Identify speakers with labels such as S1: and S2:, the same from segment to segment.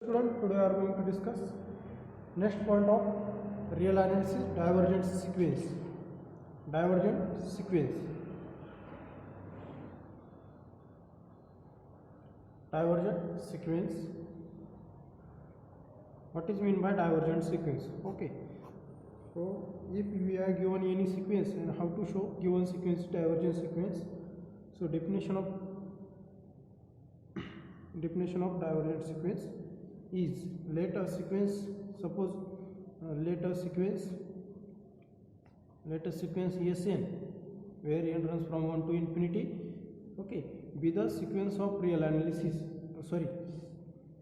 S1: Student, today we are going to discuss next point of real analysis, divergent sequence. Divergent sequence. Divergent sequence. What is mean by divergent sequence? Okay. So if we are given any sequence and how to show given sequence divergent sequence. So definition of divergent sequence is let a sequence suppose let a sequence Sn where n runs from 1 to infinity, okay, be the sequence of real analysis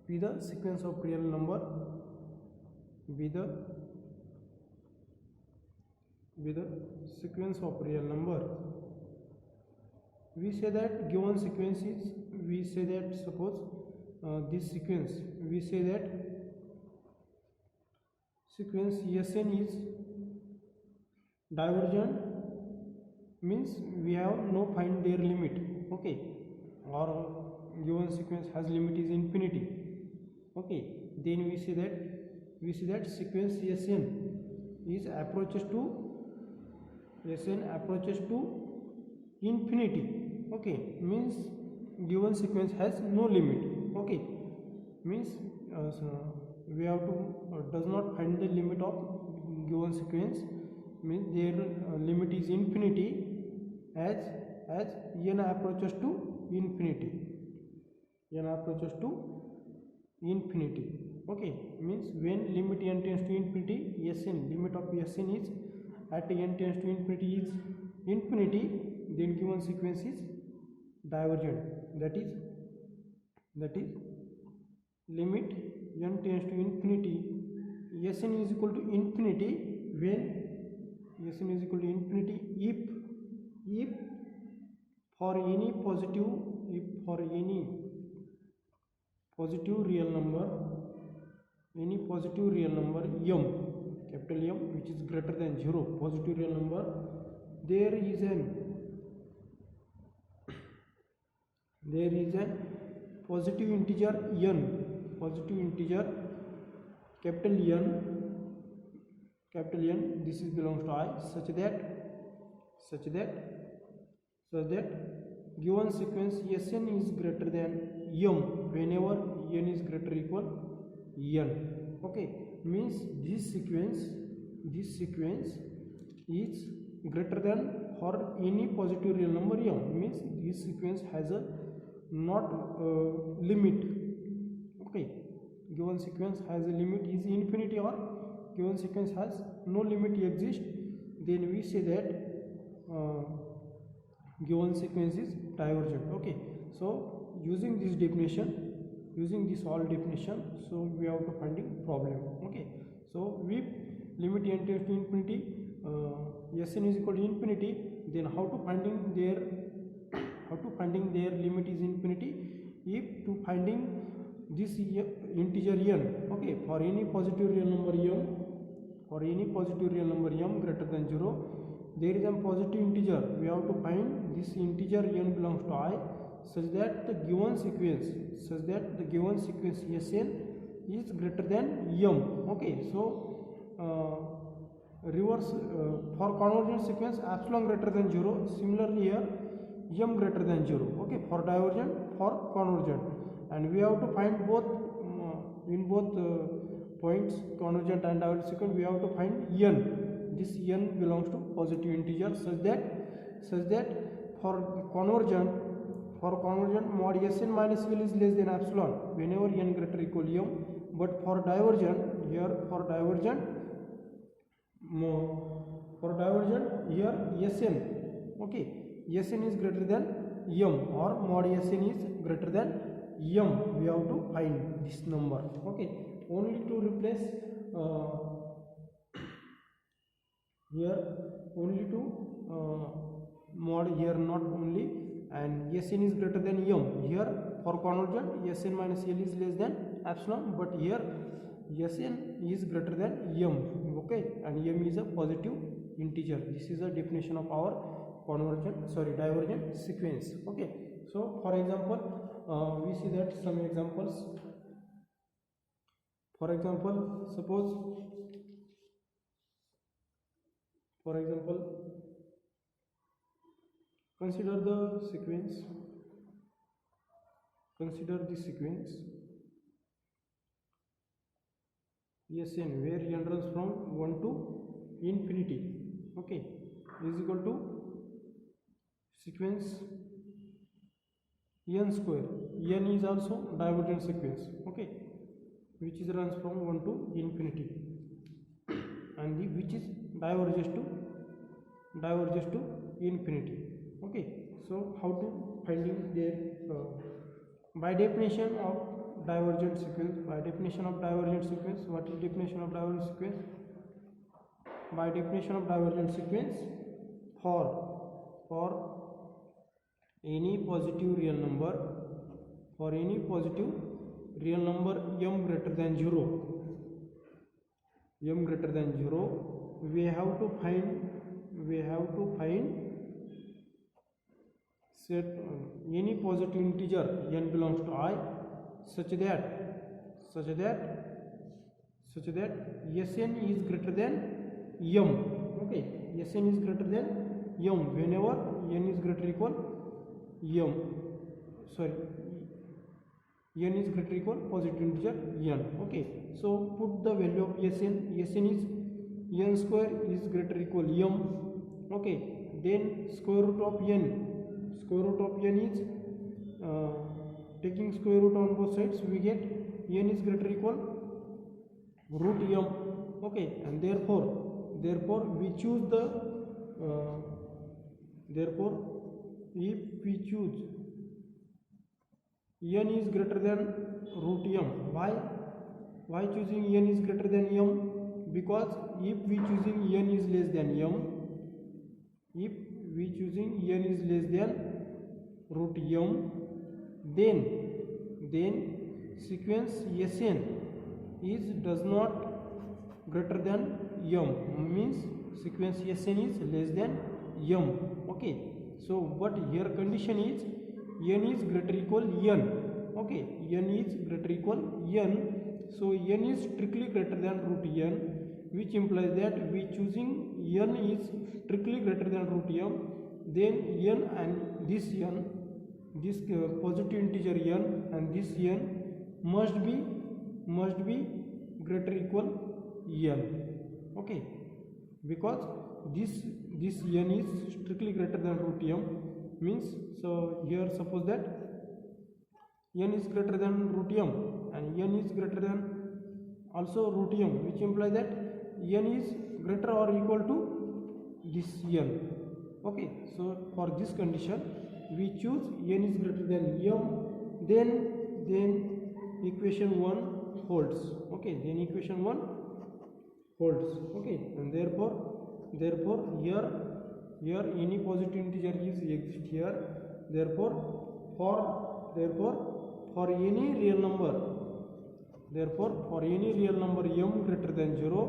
S1: be the sequence of real number be the sequence of real number. We say that given sequence is, we say that suppose this sequence, we say that sequence Sn is divergent, means we have no find their limit, okay, or given sequence has limit is infinity, okay, then we say that sequence Sn is approaches to infinity, okay, means given sequence has no limit, okay, means we have to does not find the limit of given sequence, means their limit is infinity as n approaches to infinity, okay, means when limit n tends to infinity, Sn limit of Sn is at n tends to infinity is infinity, then given sequence is divergent, that is limit n tends to infinity, Sn is equal to infinity when Sn is equal to infinity if for any positive real number m, capital M, which is greater than 0, positive real number, there is an positive integer n, capital N, this is belongs to I, such that given sequence Sn is greater than m whenever n is greater equal n, okay, means this sequence is greater than for any positive real number m, means this sequence has a not limit, okay, given sequence has a limit is infinity or given sequence has no limit exist, then we say that given sequence is divergent, okay. So using this all definition, so we have to finding problem, okay. So with limit n tends to infinity, Sn is equal to infinity, then how to finding their limit is infinity, if to finding this integer n, okay, for any positive real number m greater than 0, there is a positive integer, we have to find this integer n belongs to I, such that the given sequence Sn is greater than m, okay. So reverse for convergent sequence epsilon greater than 0, similarly here m greater than 0, okay, for divergent, for convergent, and we have to find both in both points convergent and divergent sequence, we have to find n, this n belongs to positive integer, such that for convergent mod Sn minus L is less than epsilon whenever n greater equal m, but for divergent here Sn, okay, Sn is greater than m or mod Sn is greater than m, we have to find this number, okay, only to replace here only to mod here not only, and Sn is greater than m, here for convergent Sn minus L is less than epsilon, but here Sn is greater than m, okay, and m is a positive integer. This is a definition of our divergent sequence, okay. So for example, we see that some examples For example, consider the sequence. Consider the sequence Sn where n runs from 1 to infinity. Okay, is equal to sequence n square. N is also divergent sequence. Okay, which is runs from 1 to infinity, and the which is diverges to infinity. Okay, so how to finding their by definition of divergent sequence. What is definition of divergent sequence? By definition of divergent sequence, for any positive real number, m greater than 0, we have to find set any positive integer n belongs to I such that Sn is greater than m. Okay, Sn is greater than m whenever n is greater equal m. Sorry, n is greater equal positive integer n. Okay, so put the value of Sn. Sn is n square is greater equal m. Okay, then square root of n is taking square root on both sides, we get n is greater equal root m. Okay, and therefore we choose the if we choose n is greater than root m, why choosing n is greater than m? Because if we choosing n is less than m, root m, then sequence Sn is does not greater than m, means sequence Sn is less than m. Okay, so but here condition is n is greater equal n. Okay, n is greater equal n, so n is strictly greater than root n, which implies that we choosing n is strictly greater than root m, then n and this positive integer n and this n must be greater equal n. Okay, because this n is strictly greater than root m, means, so here suppose that n is greater than root m and n is greater than also root m, which implies that n is greater or equal to this n. Okay, so for this condition we choose n is greater than m, then equation 1 holds. Okay, then equation 1 holds. Okay, and therefore here any positive integer is exist here. Therefore for any real number m greater than 0,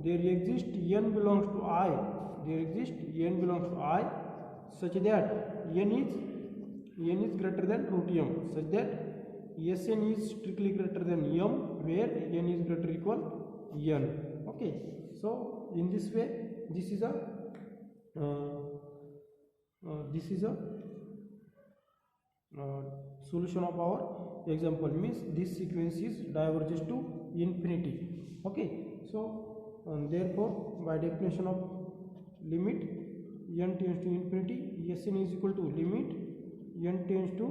S1: there exists n belongs to I such that n is greater than root m, such that Sn is strictly greater than m, where n is greater equal n. Okay, so in this way this is a solution of our example, means this sequence is diverges to infinity. Okay, so therefore by definition of limit n tends to infinity, Sn is equal to limit n tends to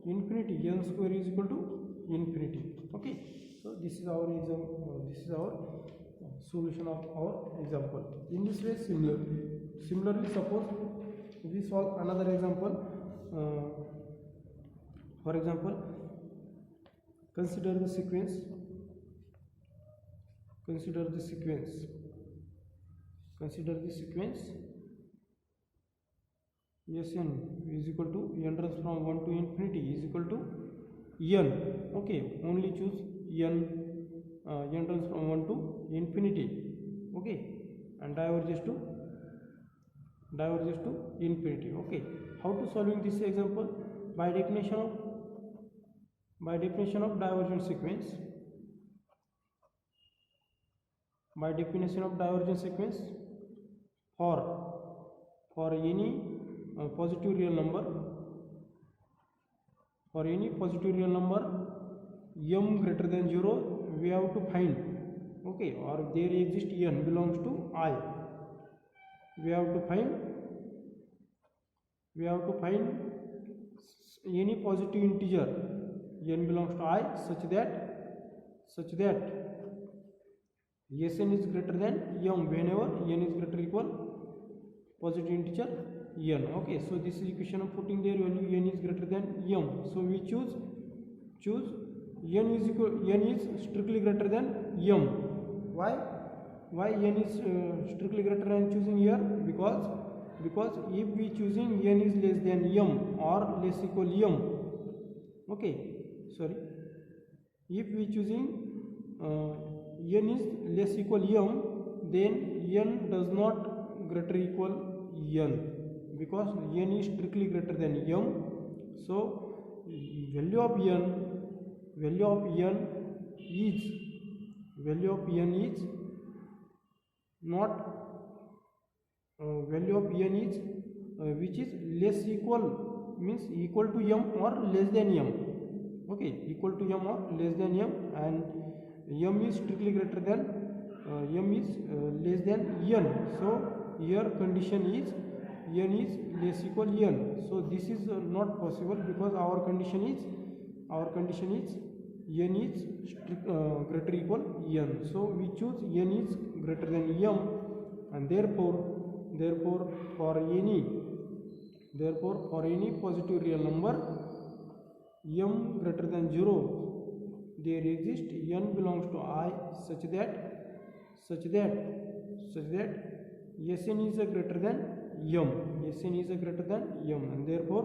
S1: infinity, n square is equal to infinity. Okay, so this is our example, this is our solution of our example. In this way, similarly suppose we solve another example. For example, consider the sequence Sn is equal to n runs from 1 to infinity is equal to n. Okay, only choose n runs from 1 to infinity. Okay, and diverges to infinity. Okay, how to solving this example? By definition of divergent sequence, By definition of divergent sequence, for any positive real number, for any positive real number m greater than 0, we have to find, okay, or there exists n belongs to I, we have to find any positive integer n belongs to I such that Sn is greater than m whenever n is greater or equal positive integer n. Okay, so this is equation of putting their value n is greater than m. So we choose n is strictly greater than m. Why n is strictly greater than choosing here? Because if we choosing n is less than m or less equal m, okay, sorry, if we choosing n is less equal m, then n does not greater equal n, because n is strictly greater than m. So value of n is not value of n is which is less equal, means equal to m or less than m, okay, equal to m or less than m, and m is strictly greater than m is less than n. So here condition is n is less equal n. So this is not possible, because our condition is n is greater equal n. So we choose n is greater than m, and therefore for any positive real number m greater than 0, there exists n belongs to I such that Sn is greater than m. Sn is greater than m, and therefore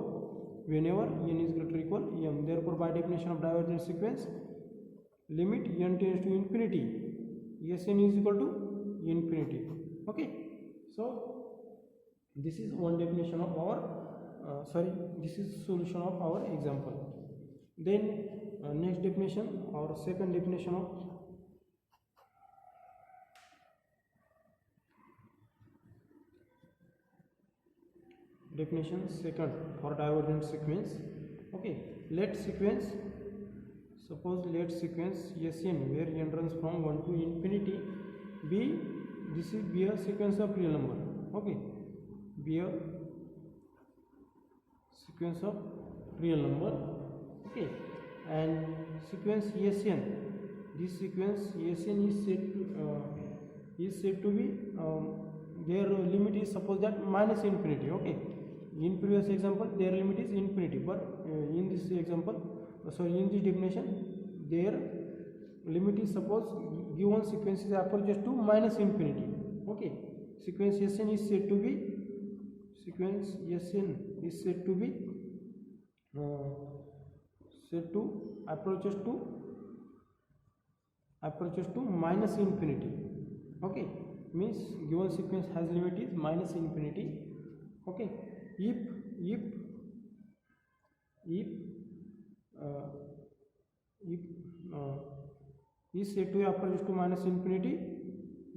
S1: whenever n is greater or equal m, therefore by definition of divergent sequence, limit n tends to infinity, Sn is equal to infinity. Okay, so this is one definition of our this is solution of our example. Then next definition, or second definition of second for divergent sequence. Okay, let sequence Sn where n runs from 1 to infinity be a sequence of real number. Okay, be a sequence of real number. Okay, and sequence Sn, this sequence Sn is said to be their limit is, suppose that minus infinity. Okay, in previous example their limit is infinity, but in this example, in this definition, their limit is, suppose given sequence is approaches to minus infinity. Okay, sequence Sn is said to be approaches to minus infinity. Okay, means given sequence has limit is minus infinity. Okay, if is said to be approaches to minus infinity,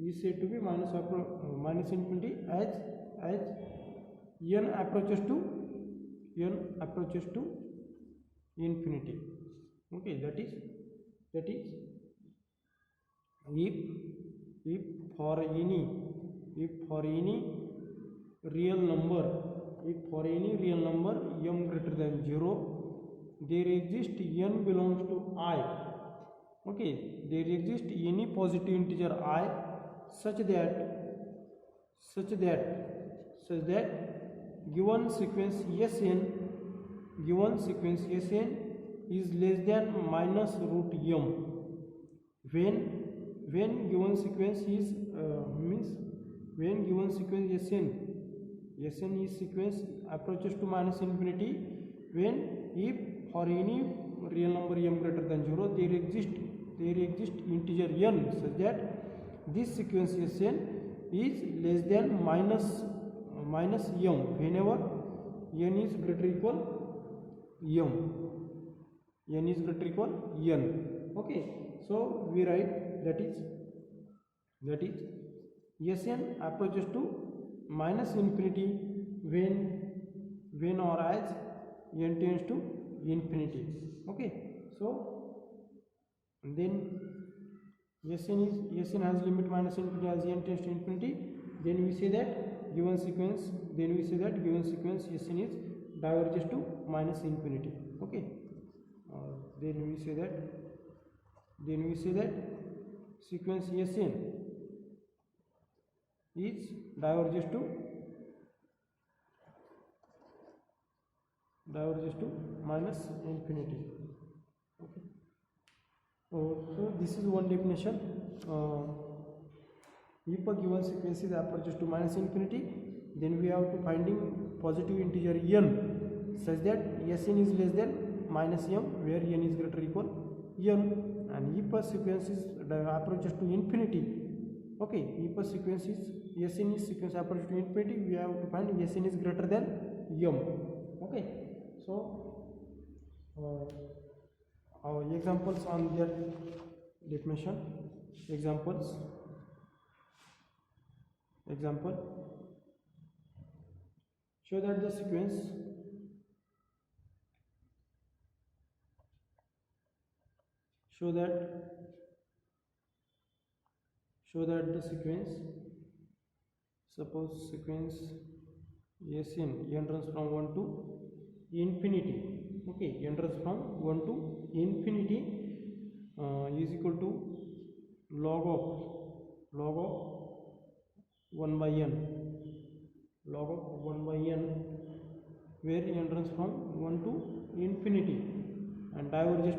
S1: is said to be minus infinity as n approaches to infinity. Okay, that is if for any real number m greater than 0, there exists n belongs to I. Okay, there exists any positive integer I such that given sequence Sn is less than minus root m, when given sequence is when given sequence Sn is sequence approaches to minus infinity, when if for any real number m greater than 0, there exists integer n such that this sequence Sn is less than minus m whenever n is greater equal m. Okay, so we write that is that is Sn approaches to minus infinity when or as n tends to infinity. Okay, so then Sn has limit minus infinity as n tends to infinity. Then we say that given sequence Sn is diverges to minus infinity. Okay, then we say that sequence Sn is diverges to minus infinity. Okay, so this is one definition. If a given sequence is approaches to minus infinity, then we have to finding positive integer n such that Sn is less than minus m, where n is greater or equal n. And if a sequence is approaches to infinity, okay, if a sequence is Sn is sequence approaches to infinity, we have to find Sn is greater than m. Okay, so our examples on that definition. Example, show that the sequence suppose sequence Sn n runs from 1 to infinity. Okay, n runs from 1 to infinity is equal to log of 1 by n, where n runs from 1 to infinity and diverges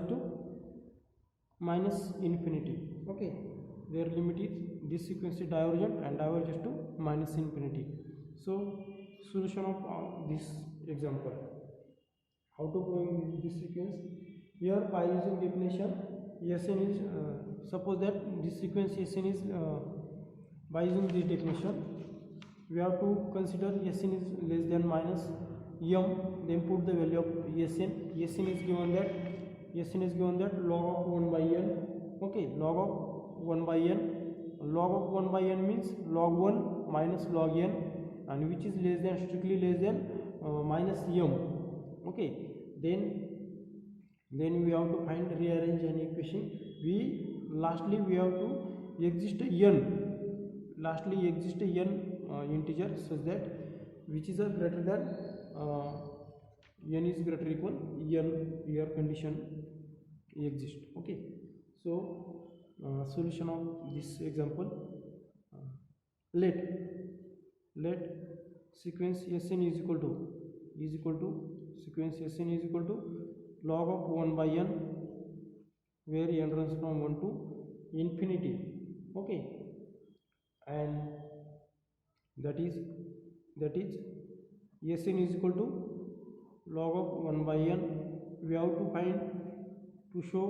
S1: to minus infinity. Okay, their limit is this sequence is divergent and diverges to minus infinity. So solution of this example, how to prove this sequence? Here by using definition, Sn is suppose that this sequence Sn is by using this definition, we have to consider Sn is less than minus m, then put the value of Sn. Sn is given that log of 1 by n. Okay, log of 1 by n. Log of 1 by n means log 1 minus log n, and which is strictly less than minus m. Okay, then we have to rearrange an equation. Lastly we have to exist n integer such that which is greater than n is greater or equal n, your condition exists. Okay, so solution of this example, let sequence Sn is equal to log of 1 by n, where n runs from 1 to infinity. Okay, and that is Sn is equal to log of 1 by n. We have to find to show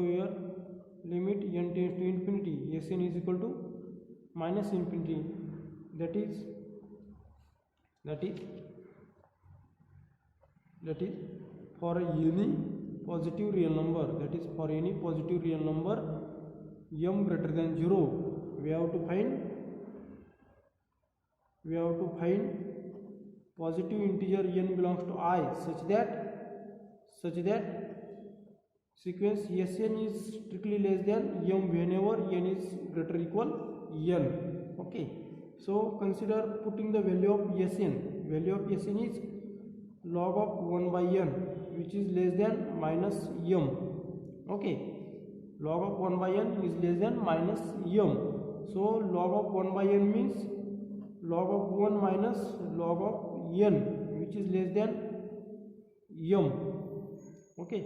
S1: here limit n tends to infinity, Sn is equal to minus infinity. That is for any positive real number, m greater than 0, we have to find positive integer n belongs to I such that sequence Sn is strictly less than m whenever n is greater or equal n. Okay, so consider putting the value of Sn. Value of Sn is log of 1 by n, which is less than minus m. Okay, log of 1 by n is less than minus m. So log of 1 by n means log of 1 minus log of n, which is less than m. Okay,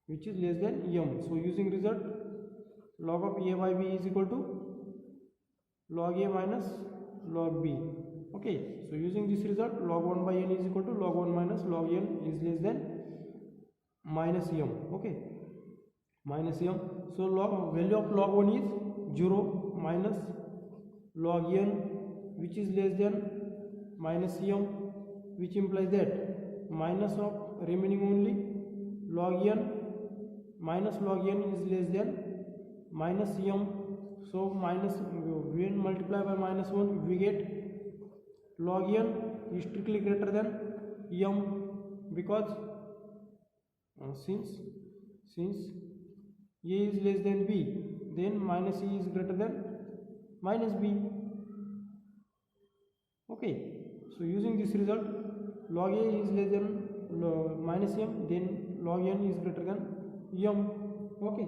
S1: which is less than m. So using result, log of a by b is equal to log a minus log b. Okay, so using this result, log 1 by n is equal to log 1 minus log n is less than minus m. Okay, minus m. So value of log 1 is 0 minus log n, which is less than minus m, which implies that minus of remaining only log n minus log n is less than minus m. So minus, when multiply by minus 1 we get log n is strictly greater than m, because since a is less than b, then minus e is greater than minus b. Okay, so using this result, log a is less than minus m, then log n is greater than m. Okay,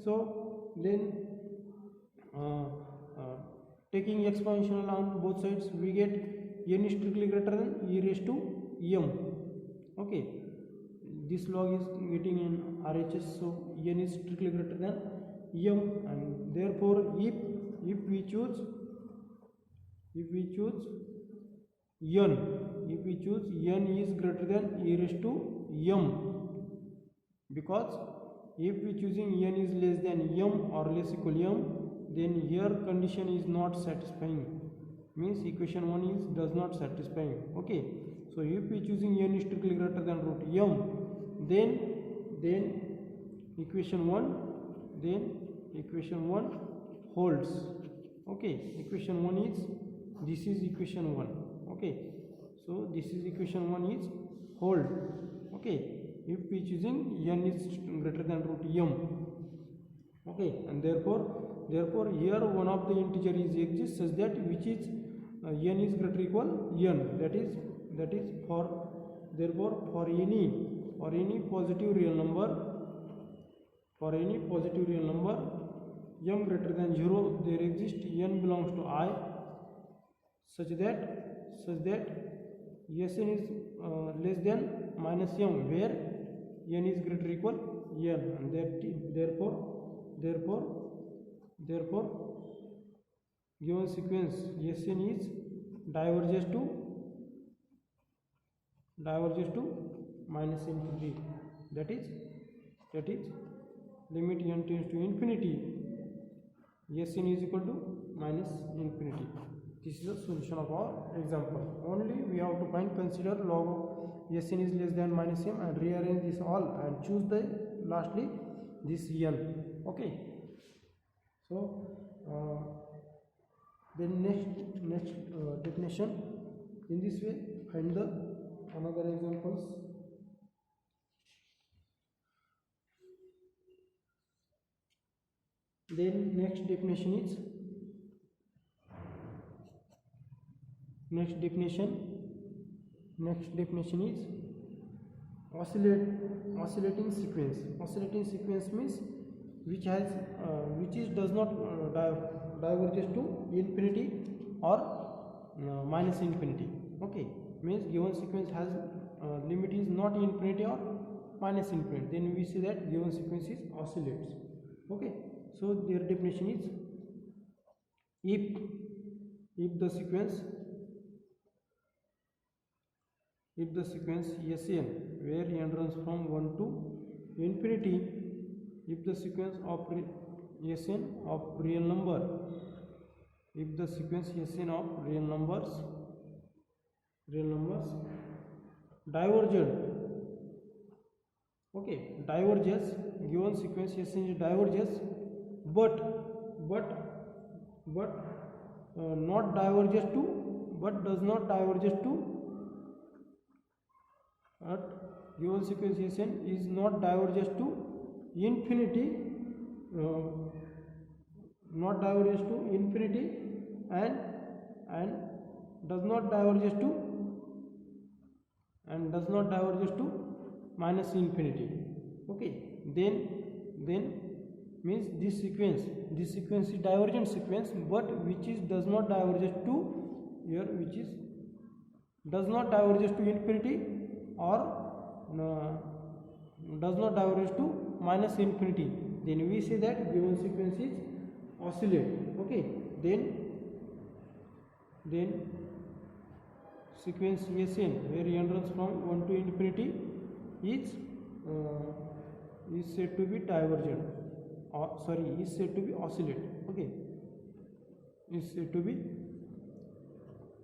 S1: so then taking exponential on both sides, we get n is strictly greater than e raised to m. Okay, this log is getting in RHS, so n is strictly greater than m, and therefore if we choose n is greater than e raised to m, because if we choosing n is less than m or less equal m, then here condition is not satisfying, means equation 1 is does not satisfying. Okay, so if we choosing n is strictly greater than root m, then equation 1 holds. Okay, equation 1 is, this is equation 1. Okay, so this is equation 1 is hold. Okay, if we choosing n is greater than root m. Okay, and therefore here one of the integer is exists such that which is n is greater equal n, that is for, therefore for any positive real number, m greater than 0, there exists n belongs to I such that Sn is less than minus m, where n is greater equal n, and therefore given sequence Sn is diverges to minus infinity, that is limit n tends to infinity, Sn is equal to minus infinity. This is the solution of our example. Only we have to consider log of Sn is less than minus m and rearrange this all and choose the lastly this n. Okay, so then next definition, in this way find the another examples. Then next definition is oscillating sequence. Oscillating sequence means which does not diverges to infinity or minus infinity. Okay, means given sequence has limit is not infinity or minus infinity, then we see that given sequence is oscillates. Okay, so their definition is, if the sequence Sn where n runs from 1 to infinity, if the sequence of Sn of real number, if the sequence Sn of real numbers divergent, okay, diverges, given sequence Sn is diverges, but not diverges to, but does not diverges to, given sequence Sn is not diverges to infinity, not diverges to infinity, and does not diverges to minus infinity. Okay, then means this sequence is divergent sequence, but which is does not diverges to, here which is does not diverges to infinity or does not diverge to minus infinity, then we say that given sequence is oscillate. Okay, then sequence Sn where n runs from 1 to infinity is said to be divergent, or sorry, is said to be oscillate. Okay, is said to be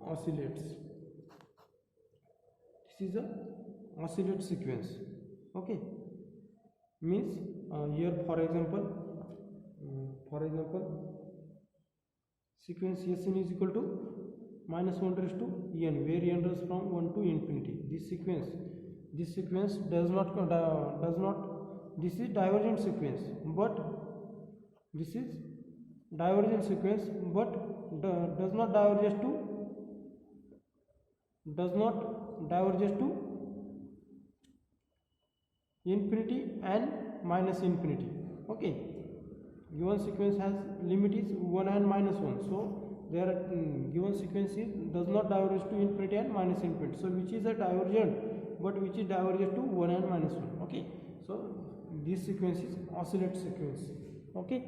S1: oscillates. This is a oscillate sequence. Okay, means here for example sequence Sn is equal to -1 raised to n, where n ranges from 1 to infinity. This sequence does not this is divergent sequence, but this is divergent sequence, but does not diverges to infinity and minus infinity. Okay, given sequence has limit is 1 and -1, so their given sequence does not diverge to infinity and minus infinity, so which is a divergent, but which is diverges to 1 and -1. Okay, so this sequence is oscillate sequence. Okay.